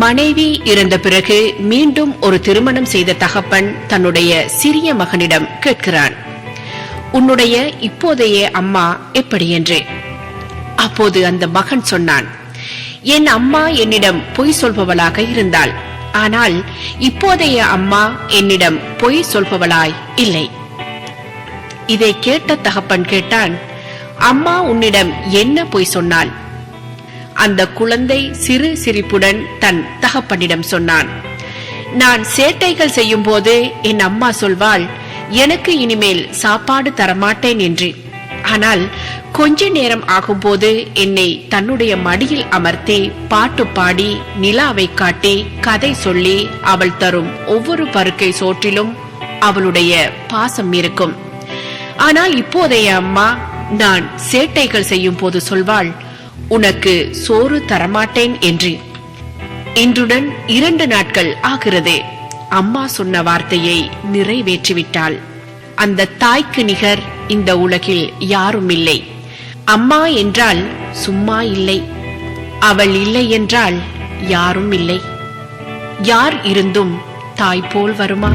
மனைவி இறந்த பிறகு மீண்டும் ஒரு திருமணம் செய்த தகப்பன் தன்னுடைய சிறிய மகனிடம் கேட்கிறான், உன்னுடைய இப்போதைய அம்மா எப்படி என்று. அப்போது அந்த மகன் சொன்னான், என் அம்மா என்னிடம் பொய் சொல்பவளாக இருந்தாள், ஆனால் இப்போதைய அம்மா என்னிடம் பொய் சொல்பவளாய் இல்லை. இதை கேட்ட தகப்பன் கேட்டான், அம்மா உன்னிடம் என்ன பொய் சொன்னாள்? அந்த குழந்தை சிறு சிரிப்புடன் தன் தகப்பனிடம் சொன்னான், நான் சேட்டைகள் செய்யும் போது என் அம்மா சொல்வாள், எனக்கு இனிமேல் சாப்பாடு தரமாட்டேன் என்று. ஆனால் கொஞ்ச நேரம் ஆகும்போது என்னை தன்னுடைய மடியில் அமர்த்தி பாட்டு பாடி நிலாவை காட்டி கதை சொல்லி அவள் தரும் ஒவ்வொரு பருக்கை சோற்றிலும் அவளுடைய பாசம் இருக்கும். ஆனால் இப்போதைய அம்மா நான் சேட்டைகள் செய்யும் போது சொல்வாள், உனக்கு சோறு தரமாட்டேன் என்று. இன்றுடன் 2 நாட்கள் ஆகிறது. அம்மா சொன்ன வார்த்தையை நிறைவேற்றிவிட்டாள். அந்த தாய்க்கு நிகர் இந்த உலகில் யாரும் இல்லை. அம்மா என்றால் சும்மா இல்லை, அவள் இல்லை என்றால் யாரும் இல்லை. யார் இருந்தும் தாய் போல் வருமா?